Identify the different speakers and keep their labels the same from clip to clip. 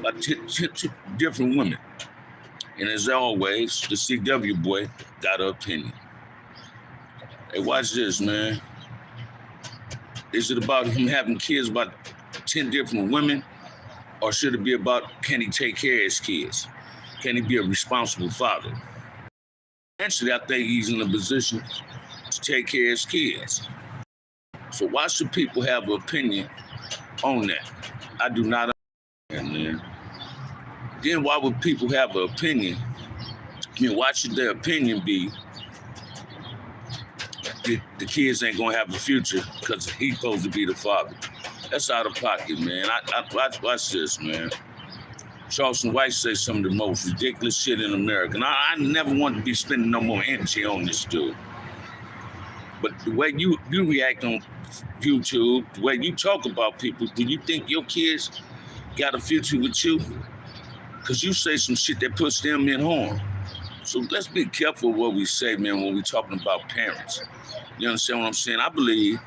Speaker 1: by 10 different women. And as always, the CW boy got an opinion. Hey, watch this, man. Is it about him having kids by 10 different women? Or should it be about, can he take care of his kids? Can he be a responsible father? Actually, I think he's in a position to take care of his kids. So why should people have an opinion on that? I do not understand, man. Then why would people have an opinion? I mean, why should their opinion be the kids ain't gonna have a future because he's supposed to be the father? That's out of pocket, man. Watch this, man. Charleston White says some of the most ridiculous shit in America. And I never want to be spending no more energy on this dude. But the way you react on YouTube, the way you talk about people, do you think your kids got a future with you? Because you say some shit that puts them in harm. So let's be careful what we say, man, when we're talking about parents. You understand what I'm saying? I believe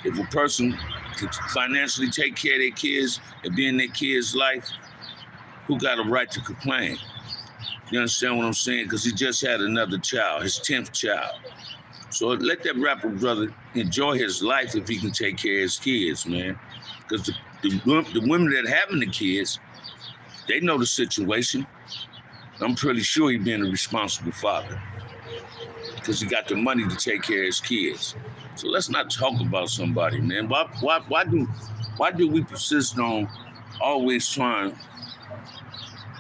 Speaker 1: if a person can financially take care of their kids and be in their kids' life, who got a right to complain? You understand what I'm saying? Because he just had another child, his 10th child. So let that rapper brother enjoy his life if he can take care of his kids, man. Because the women that having the kids, they know the situation. I'm pretty sure he's being a responsible father because he got the money to take care of his kids. So let's not talk about somebody, man. Why do we persist on always trying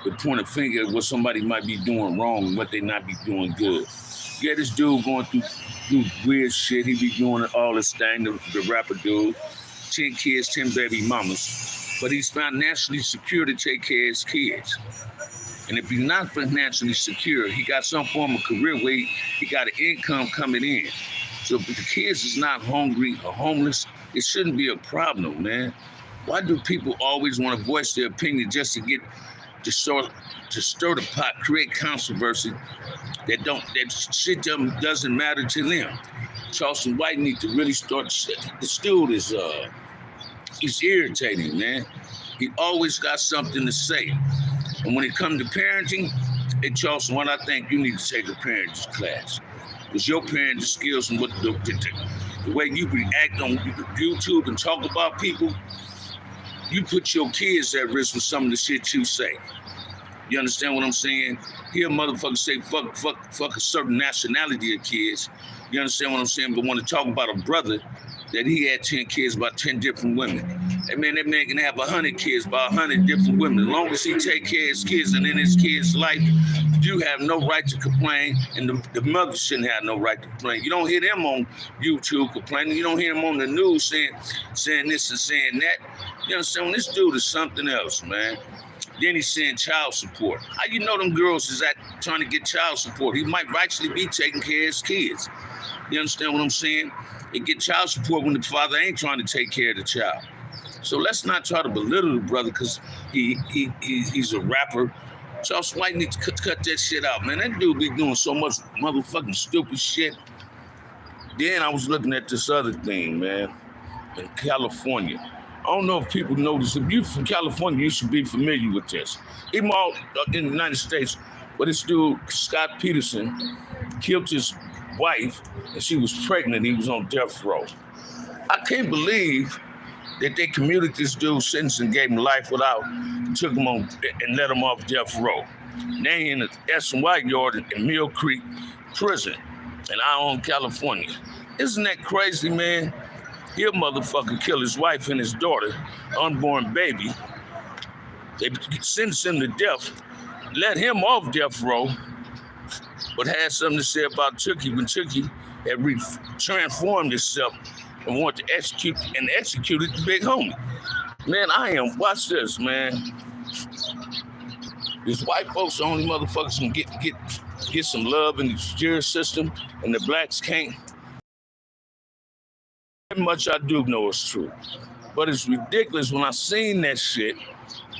Speaker 1: to point a finger at what somebody might be doing wrong and what they not be doing good? Yeah, this dude going through weird shit. He be doing all this thing, the rapper dude. 10 kids, 10 baby mamas. But he's financially secure to take care of his kids. And if he's not financially secure, he got some form of career where he got an income coming in. So if the kids is not hungry or homeless, it shouldn't be a problem, man. Why do people always want to voice their opinion just to stir the pot, create controversy that shit doesn't matter to them? Charleston White need to really start shit. This dude is he's irritating, man. He always got something to say. And when it comes to parenting, hey Charleston White, I think you need to take a parenting class. Because your parenting skills and what the way you react on YouTube and talk about people, you put your kids at risk with some of the shit you say. You understand what I'm saying? Hear motherfuckers say fuck a certain nationality of kids. You understand what I'm saying? But want to talk about a brother that he had 10 kids by 10 different women. That man can have 100 kids by 100 different women. As long as he take care of his kids and in his kids' life, you have no right to complain, and the mother shouldn't have no right to complain. You don't hear them on YouTube complaining. You don't hear them on the news saying this and saying that. You understand? This dude is something else, man. Then he's saying child support. How you know them girls is trying to get child support? He might actually be taking care of his kids. You understand what I'm saying? They get child support when the father ain't trying to take care of the child. So let's not try to belittle the brother because he's a rapper. Charleston White needs to cut that shit out, man. That dude be doing so much motherfucking stupid shit. Then I was looking at this other thing, man, in California. I don't know if people know this. If you're from California, you should be familiar with this. Even all in the United States, but this dude, Scott Peterson, killed his wife and she was pregnant. He was on death row. I can't believe that they commuted this dude's sentence and gave him life without, took him on and let him off death row. They in the S&Y yard in Mill Creek prison in our own California. Isn't that crazy, man? He'll motherfucker kill his wife and his daughter, unborn baby. They sentenced him to death, let him off death row, but had something to say about Chucky when Chucky had transformed itself and wanted to execute the big homie. Man, watch this, man. These white folks the only motherfuckers can get some love in the justice system, and the blacks can't. That much I do know is true. But it's ridiculous when I seen that shit,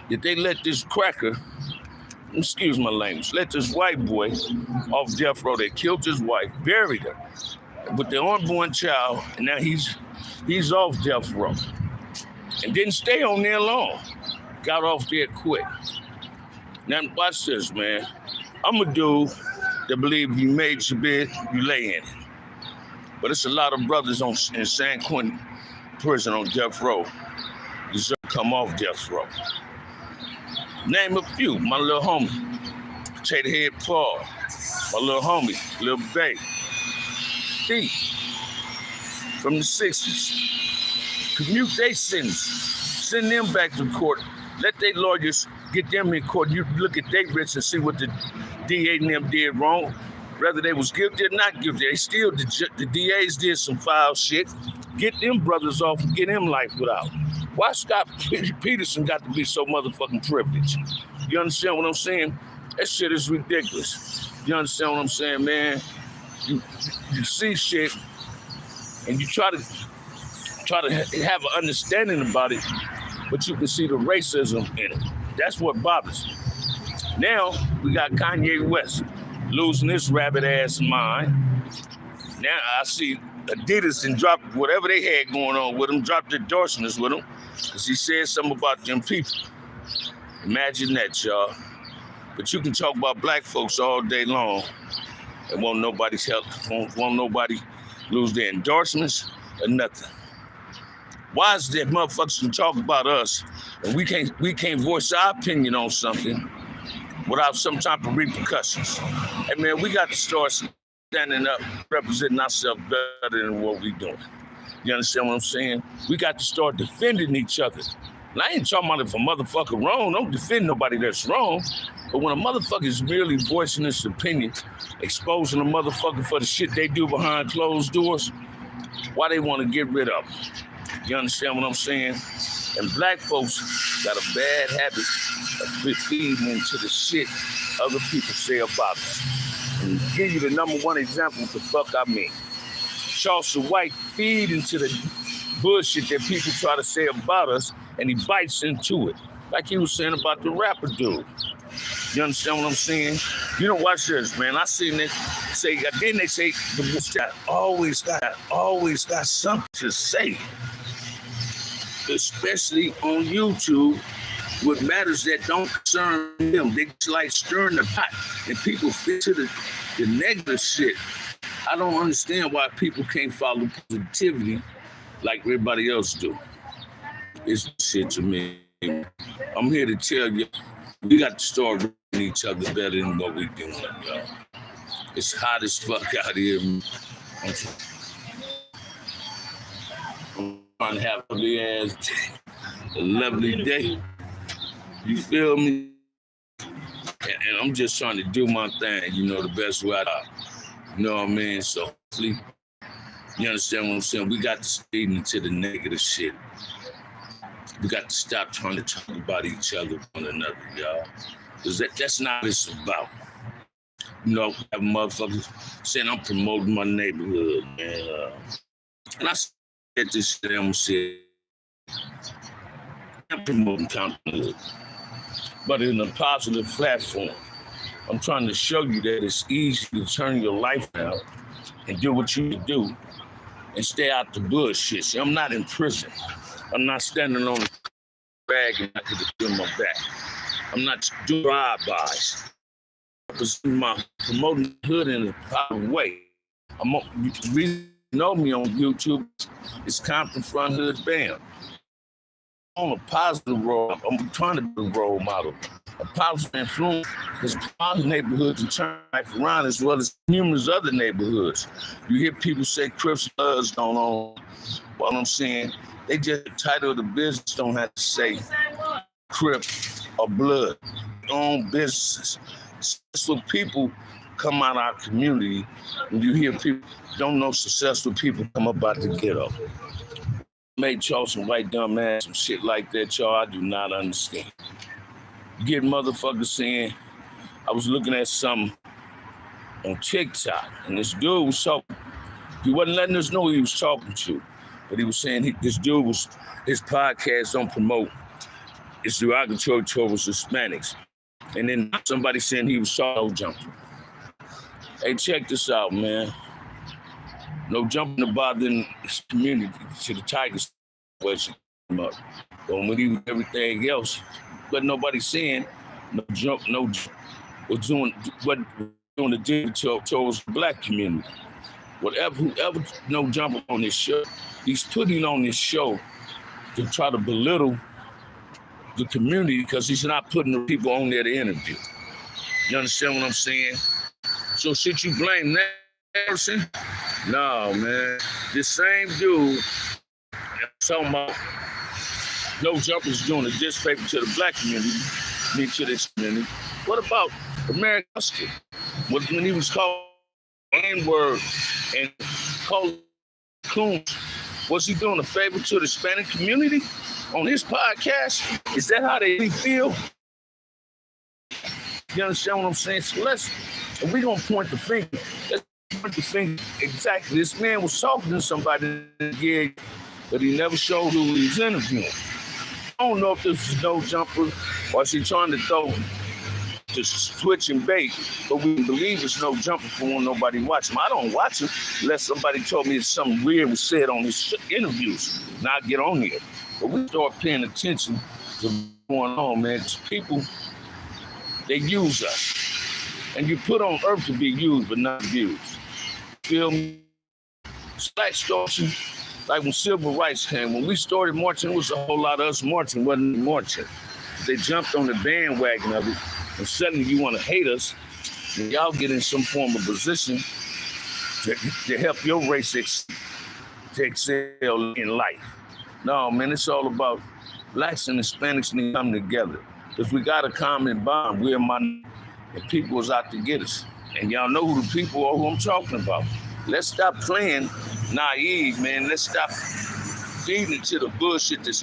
Speaker 1: that they let this cracker, excuse my language, let this white boy off death row. They killed his wife, buried her with their unborn child, and now he's off death row. And didn't stay on there long. got off there quick. Now watch this, man. I'm a dude that believe if you made your bed, you lay in it. But it's a lot of brothers in San Quentin prison on death row. Deserve to come off death row. Name a few. My little homie, Taterhead Paul. My little homie, Lil Bae. T from the 60s. Commute their sentence. Send them back to court. Let their lawyers get them in court. You look at their writs and see what the DA and them did wrong. Whether they was guilty or not guilty, they still, the DAs did some foul shit. Get them brothers off and get them life without. Why Scott Peterson got to be so motherfucking privileged? You understand what I'm saying? That shit is ridiculous. You understand what I'm saying, man? You see shit and you try to have an understanding about it, but you can see the racism in it. That's what bothers me. Now we got Kanye West losing his rabbit ass mind. Now I see Adidas and dropped whatever they had going on with him, dropped endorsements with him, because he said something about them people. Imagine that, y'all. But you can talk about black folks all day long and won't nobody lose their endorsements or nothing. Why is that motherfuckers can talk about us and we can't voice our opinion on something without some type of repercussions? Hey man, we got to start standing up, representing ourselves better than what we doing. You understand what I'm saying? We got to start defending each other. And I ain't talking about if a motherfucker wrong, don't defend nobody that's wrong. But when a motherfucker is really voicing his opinion, exposing a motherfucker for the shit they do behind closed doors, why they want to get rid of them? You understand what I'm saying? And black folks got a bad habit of feeding into the shit other people say about us. And give you the number one example of the fuck I mean. Charleston White feed into the bullshit that people try to say about us, and he bites into it. Like he was saying about the rapper dude. You understand what I'm saying? You don't watch this, man. I seen it say, then they say, the always got something to say. Especially on YouTube, with matters that don't concern them. They just like stirring the pot, and people fit to the negative shit. I don't understand why people can't follow positivity like everybody else do. It's shit to me. I'm here to tell you, we got to start reading each other better than what we doing, y'all. It's hot as fuck out here. I'm trying to have a lovely day. You feel me? And I'm just trying to do my thing, you know, the best way I can. You know what I mean? So, you understand what I'm saying? We got to speed into the negative shit. We got to stop trying to talk about each other, one another, y'all. Because that's not what it's about. You know, have motherfuckers saying I'm promoting my neighborhood, man. And I said this shit, I'm saying, I'm promoting Compton, but in a positive platform. I'm trying to show you that it's easy to turn your life around and do what you do and stay out the bullshit. See, I'm not in prison. I'm not standing on a bag and I could do my back. I'm not doing drive-bys. I'm promoting the hood in a positive way. You know me on YouTube, it's Compton Front Hood Bam. I'm a positive role. I'm trying to be a role model. A positive influence is positive neighborhoods and turn life around as well as numerous other neighborhoods. You hear people say Crips and Bloods don't own. What I'm saying, they just the title of the business don't have to say Crip or Blood. They own businesses. Successful people come out of our community, and you hear people don't know successful people come up out the ghetto. Made Charleston White dumb ass some shit like that, y'all. I do not understand. Get motherfuckers saying, I was looking at something on TikTok, and this dude was talking. He wasn't letting us know who he was talking to, but he was saying this dude was, his podcast don't promote, it's derogatory towards Hispanics. And then somebody saying he was shadow jumping. Hey, check this out, man. No jumping about in this community to the Tigers question. But when he was everything else, but nobody's saying no jump, was doing what doing the deal towards the black community. Whoever no jumper on this show, he's putting on this show to try to belittle the community because he's not putting the people on there to interview. You understand what I'm saying? So should you blame that person? No, man. This same dude talking about no jumpers doing a disfavor to the black community, to this community. What about American Husky? When he was called N-word and called coons, was he doing a favor to the Hispanic community on his podcast? Is that how they feel? You understand what I'm saying? So we're going to point the finger. Let's point the finger exactly. This man was talking to somebody in the gig, but he never showed who he was interviewing. I don't know if this is no jumper or is he trying to throw the switch and bait, but we believe it's no jumper for when nobody watch him. I don't watch him unless somebody told me something weird was said on his interviews. Now I get on here. But we start paying attention to what's going on, man. People, they use us. And you put on earth to be used, but not abused. Feel me? It's like extortion. Like when civil rights came, when we started marching, it was a whole lot of us marching, wasn't marching. They jumped on the bandwagon of it, and suddenly you want to hate us, and y'all get in some form of position to help your race to excel in life. No, man, it's all about blacks and Hispanics need to come together, because we got a common bond. We're and people is out to get us. And y'all know who the people are who I'm talking about. Let's stop playing naive, man. Let's stop feeding into the bullshit the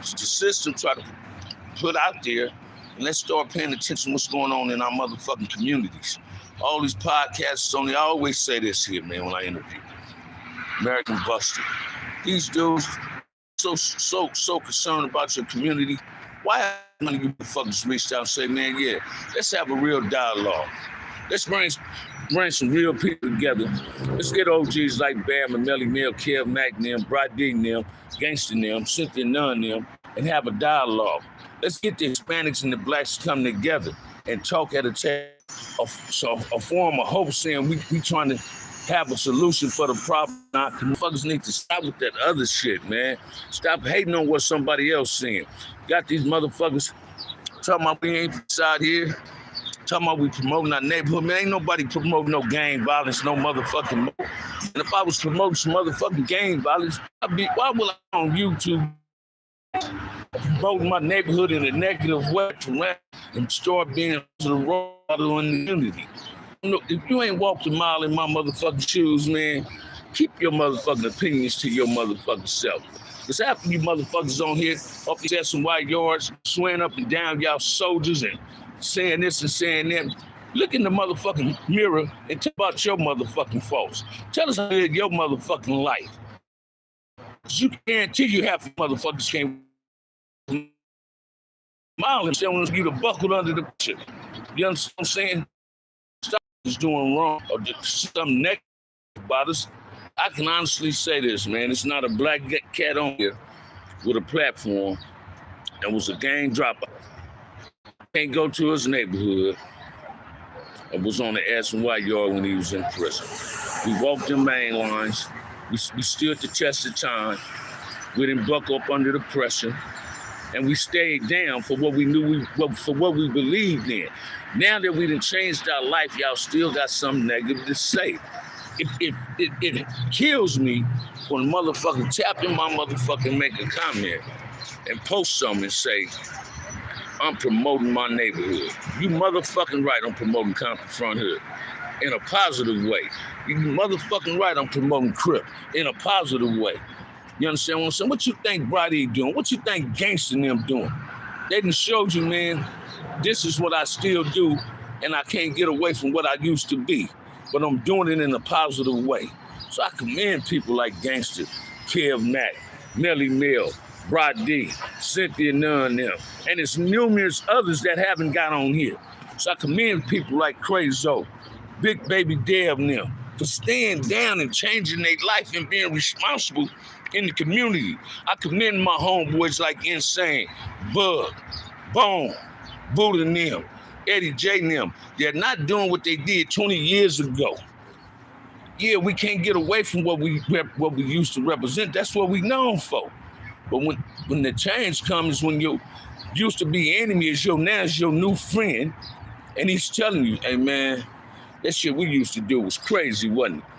Speaker 1: system try to put out there. And let's start paying attention to what's going on in our motherfucking communities. All these podcasts, I always say this here, man, when I interview. American Buster. These dudes so concerned about your community. Why haven't none of you motherfuckers reached out and say, man, yeah, let's have a real dialogue. Let's bring some real people together. Let's get OGs like Bam and Melly Mill, Kev Mack, them, Brad D, them, Gangsta, them, Cynthia Nunn, them, and have a dialogue. Let's get the Hispanics and the blacks come together and talk at a table, a form of hope, saying we trying to have a solution for the problem. Now, motherfuckers need to stop with that other shit, man. Stop hating on what somebody else saying. Got these motherfuckers talking about we ain't out here, talking about we promoting our neighborhood. Man, ain't nobody promoting no gang violence, no motherfucking more. And if I was promoting some motherfucking gang violence, why would I on YouTube promoting my neighborhood in a negative way and start being to the role model in the community? If you ain't walked a mile in my motherfucking shoes, man, keep your motherfucking opinions to your motherfucking self. Because after you motherfuckers on here, off these ass and white yards, swearing up and down y'all soldiers and saying this and saying that, look in the motherfucking mirror and tell about your motherfucking faults. Tell us how to live your motherfucking life. Because you guarantee you half the motherfuckers can't smile and showing you to buckle under the shit. You understand what I'm saying? Stop is doing wrong or something negative about us. I can honestly say this, man. It's not a black cat on here with a platform and was a gang dropout. Can't go to his neighborhood and was on the ass and white yard when he was in prison. We walked them main lines. We stood the test of time. We didn't buckle up under the pressure. And we stayed down for what we knew, for what we believed in. Now that we done changed our life, y'all still got something negative to say. It kills me when a motherfucker tap in my motherfucking make a comment and post something and say, I'm promoting my neighborhood. You motherfucking right, I'm promoting Compton Front Hood in a positive way. You motherfucking right, I'm promoting Crip in a positive way. You understand what I'm saying? What you think Brady doing? What you think Gangsta and them doing? They done showed you, man, this is what I still do, and I can't get away from what I used to be. But I'm doing it in a positive way. So I commend people like Gangsta, Kev Mack, Melly Mill, Brad D, Cynthia Nunn, them, and there's numerous others that haven't got on here. So I commend people like Crazo, Big Baby Dev and them for staying down and changing their life and being responsible in the community. I commend my homeboys like Insane, Bug, Bone, Buddha and them, Eddie J and them, they're not doing what they did 20 years ago. Yeah, we can't get away from what we used to represent. That's what we known for. But when the change comes, when you used to be enemy is now is your new friend, and he's telling you, hey man, that shit we used to do was crazy, wasn't it?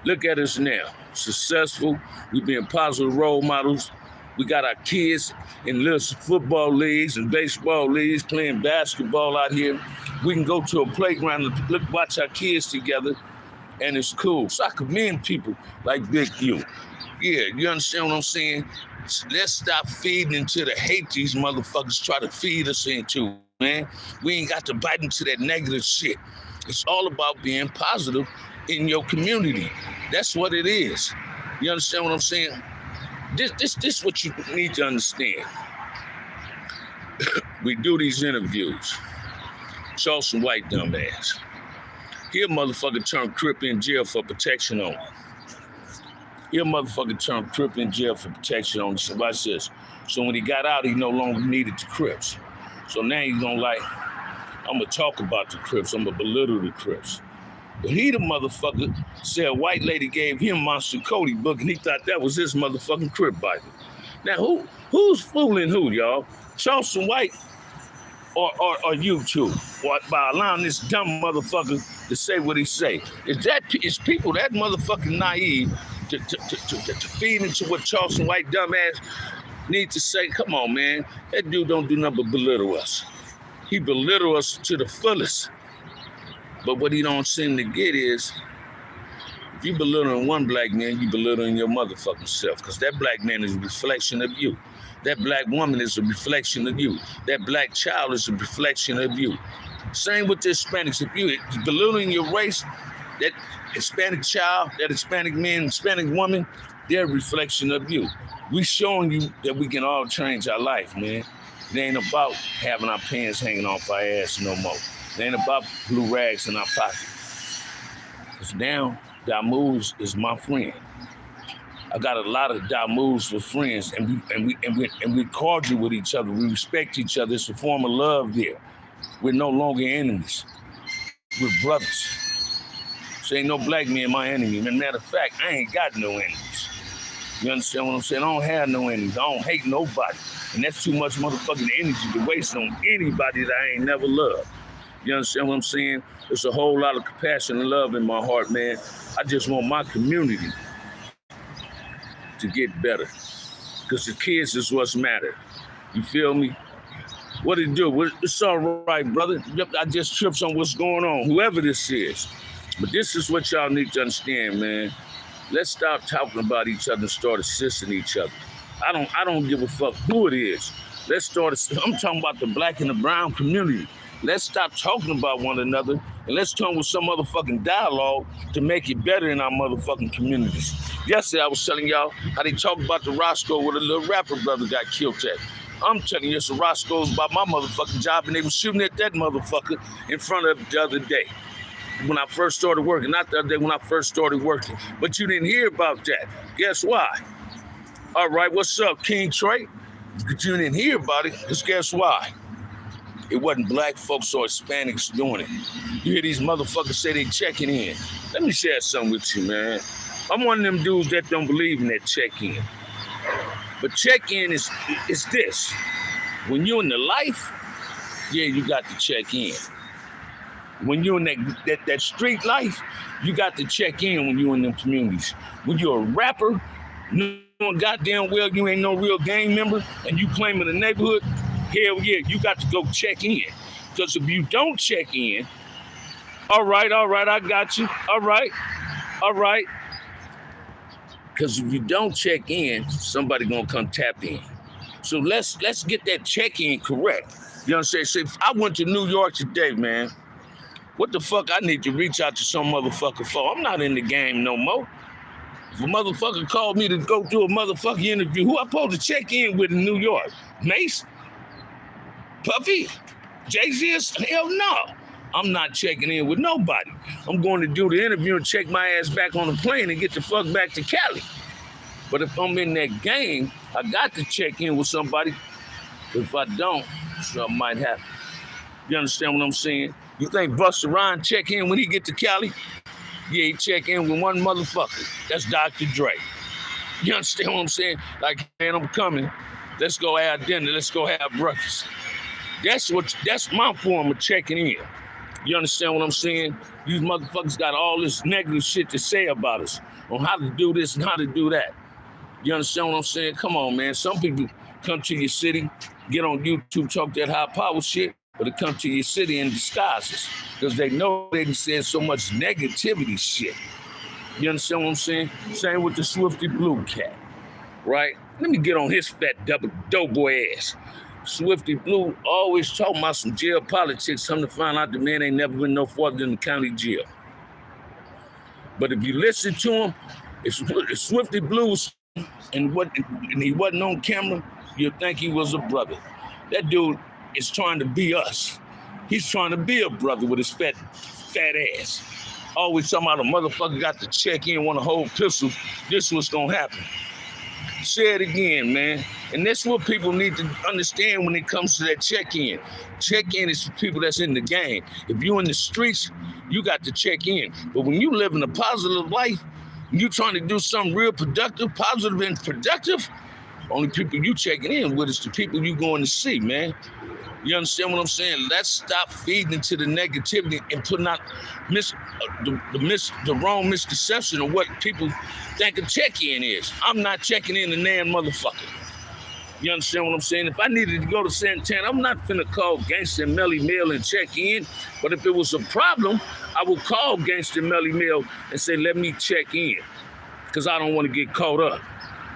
Speaker 1: Look at us now, successful. We being positive role models. We got our kids in little football leagues and baseball leagues playing basketball out here. We can go to a playground and watch our kids together, and it's cool. So I commend people like Big U. Yeah, you understand what I'm saying? Let's stop feeding into the hate these motherfuckers try to feed us into, man. We ain't got to bite into that negative shit. It's all about being positive in your community. That's what it is. You understand what I'm saying? This is what you need to understand. We do these interviews. Charleston White dumbass. He a motherfucker turned Crip in jail for protection only. He a motherfucker turned Crip in jail for protection only. So watch this. So when he got out, he no longer needed the Crips. So now he's gonna I'm gonna talk about the Crips. I'm gonna belittle the Crips. But he the motherfucker said a white lady gave him Monster Cody book and he thought that was his motherfucking Crip Bible. Now who's fooling who, y'all? Charleston White or you two? Or by allowing this dumb motherfucker to say what he say? Is people that motherfucking naive to feed into what Charleston White dumbass need to say? Come on, man. That dude don't do nothing but belittle us. He belittle us to the fullest. But what he don't seem to get is, if you belittling one black man, you belittling your motherfucking self. Because that black man is a reflection of you. That black woman is a reflection of you. That black child is a reflection of you. Same with the Hispanics. If you belittling your race, that Hispanic child, that Hispanic man, Hispanic woman, they're a reflection of you. We showing you that we can all change our life, man. It ain't about having our pants hanging off our ass no more. It ain't about blue rags in our pocket. Because now, Damouz is my friend. I got a lot of Damouz for friends, and we cordial with each other. We respect each other. It's a form of love there. We're no longer enemies. We're brothers. So ain't no black man my enemy. As a matter of fact, I ain't got no enemies. You understand what I'm saying? I don't have no enemies. I don't hate nobody. And that's too much motherfucking energy to waste on anybody that I ain't never loved. You understand what I'm saying? There's a whole lot of compassion and love in my heart, man. I just want my community to get better. Because the kids is what's matter. You feel me? What it do? It's all right, brother. I just trips on what's going on, whoever this is. But this is what y'all need to understand, man. Let's stop talking about each other and start assisting each other. I don't give a fuck who it is. I'm talking about the black and the brown community. Let's stop talking about one another and let's come with some motherfucking dialogue to make it better in our motherfucking communities. Yesterday I was telling y'all how they talk about the Roscoe where the little rapper brother got killed at. I'm telling you, it's the Roscoe's about my motherfucking job, and they were shooting at that motherfucker in front of it the other day when I first started working. Not the other day, when I first started working. But you didn't hear about that. Guess why? All right, what's up, King Trey? But you didn't hear about it, because guess why? It wasn't black folks or Hispanics doing it. You hear these motherfuckers say they checking in. Let me share something with you, man. I'm one of them dudes that don't believe in that check-in. But check-in is this. When you're in the life, yeah, you got to check in. When you're in that street life, you got to check in when you're in them communities. When you're a rapper, knowing goddamn well you ain't no real gang member and you claiming the neighborhood, hell yeah, you got to go check in. Because if you don't check in, all right, I got you. All right. Because if you don't check in, somebody gonna come tap in. So let's get that check-in correct. You know what I'm saying? So if I went to New York today, man, what the fuck I need to reach out to some motherfucker for? I'm not in the game no more. If a motherfucker called me to go do a motherfucking interview, who I supposed to check in with in New York? Mace? Puffy? Jay-Z? Hell no. I'm not checking in with nobody. I'm going to do the interview and check my ass back on the plane and get the fuck back to Cali. But if I'm in that game, I got to check in with somebody. If I don't, something might happen. You understand what I'm saying? You think Busta Rhymes check in when he get to Cali? Yeah, he check in with one motherfucker. That's Dr. Dre. You understand what I'm saying? Like, man, I'm coming. Let's go have dinner. Let's go have breakfast. That's my form of checking in. You understand what I'm saying? These motherfuckers got all this negative shit to say about us on how to do this and how to do that. You understand what I'm saying? Come on, man. Some people come to your city, get on YouTube, talk that high power shit, but they come to your city in disguises because they know they said so much negativity shit. You understand what I'm saying? Same with the Swifty Blue cat, right? Let me get on his fat doughboy ass. Swifty Blue always talking about some jail politics. Come to find out the man ain't never been no farther than the county jail. But if you listen to him, if Swifty Blue and he wasn't on camera, you'd think he was a brother. That dude is trying to be us. He's trying to be a brother with his fat ass. Always talking about a motherfucker got to check in, want to hold pistols. This what's gonna happen. Say it again, man. And that's what people need to understand when it comes to that check-in. Check-in is for people that's in the game. If you're in the streets, you got to check in. But when you live in a positive life, you trying to do something real productive, positive and productive, only people you checking in with is the people you going to see, man. You understand what I'm saying? Let's stop feeding into the negativity and putting out the wrong misconception of what people think a check-in is. I'm not checking in the damn motherfucker. You understand what I'm saying? If I needed to go to Santana, I'm not finna call Gangsta and Melly Mel and check in. But if it was a problem, I would call Gangsta and Melly Mel and say, let me check in. Because I don't want to get caught up.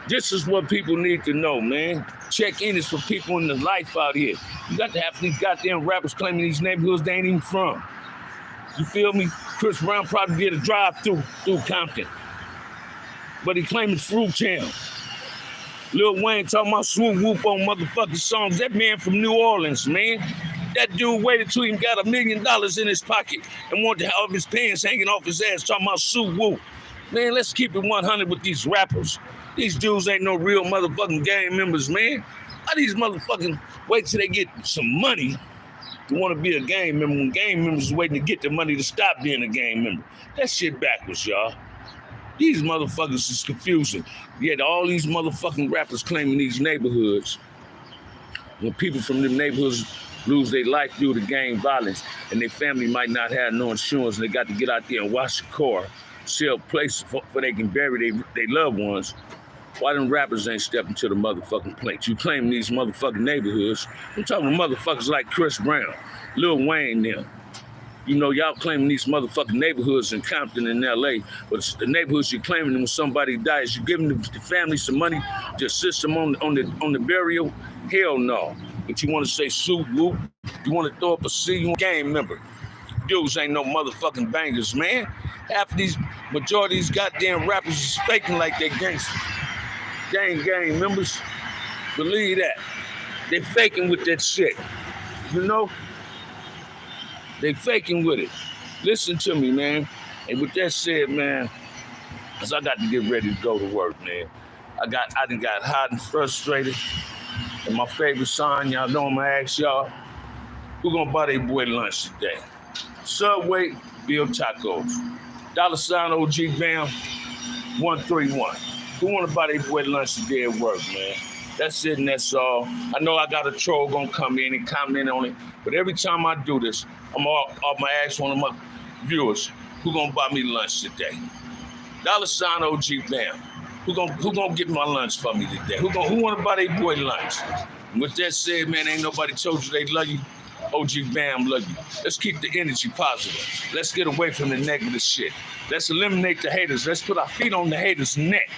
Speaker 1: This is what people need to know, man. Check-in is for people in the life out here. You got to have these goddamn rappers claiming these neighborhoods they ain't even from. You feel me? Chris Brown probably did a drive-through through Compton. But he claiming Fruit Town. Lil Wayne talking about swoop whoop on motherfucking songs. That man from New Orleans, man. That dude waited till he got $1 million in his pocket and wanted to have his pants hanging off his ass talking about swoop whoop. Man, let's keep it 100 with these rappers. These dudes ain't no real motherfucking gang members, man. How these motherfucking wait till they get some money to want to be a gang member when gang members is waiting to get the money to stop being a gang member? That shit backwards, y'all. These motherfuckers is confusing. Yet all these motherfucking rappers claiming these neighborhoods, when people from them neighborhoods lose their life due to gang violence and their family might not have no insurance and they got to get out there and wash the car, sell places for they can bury their loved ones. Why them rappers ain't stepping to the motherfucking plate? You claim these motherfucking neighborhoods. I'm talking to motherfuckers like Chris Brown, Lil Wayne them. You know, y'all claiming these motherfucking neighborhoods in Compton and LA, but the neighborhoods you're claiming when somebody dies, you giving the family some money to assist them on the burial? Hell no. But you want to say swoop whoop, you want to throw up a C, you gang member. Dudes ain't no motherfucking bangers, man. Half of these, majority of these goddamn rappers is faking like they gangsters. Gang members, believe that. They faking with that shit, you know? They faking with it. Listen to me, man. And with that said, man, cause I got to get ready to go to work, man. I done got hot and frustrated. And my favorite song, y'all know I'm gonna ask y'all, who gonna buy their boy lunch today? Subway, Bill Tacos. $ OG Bam, 131. Who wanna buy their boy lunch today at work, man? That's it and that's all. I know I got a troll gonna come in and comment on it, but every time I do this, I'm gonna ask one of my viewers, who gonna buy me lunch today? $ OG Bam. Who gonna get my lunch for me today? Who wanna buy their boy lunch? And with that said, man, ain't nobody told you they love you. OG Bam love you. Let's keep the energy positive. Let's get away from the negative shit. Let's eliminate the haters. Let's put our feet on the haters' neck.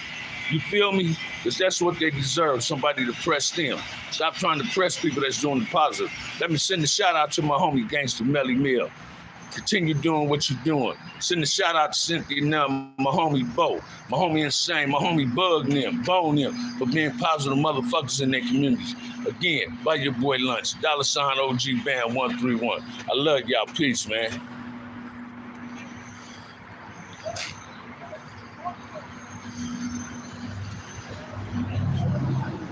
Speaker 1: You feel me? Because that's what they deserve, somebody to press them. Stop trying to press people that's doing the positive. Let me send a shout out to my homie, Gangsta Melly Mel. Continue doing what you're doing. Send a shout out to Cynthia now, my homie Bo, my homie Insane, my homie Bug them, Bone them, for being positive motherfuckers in their communities. Again, buy your boy lunch. $ OG Bam 131. I love y'all. Peace, man.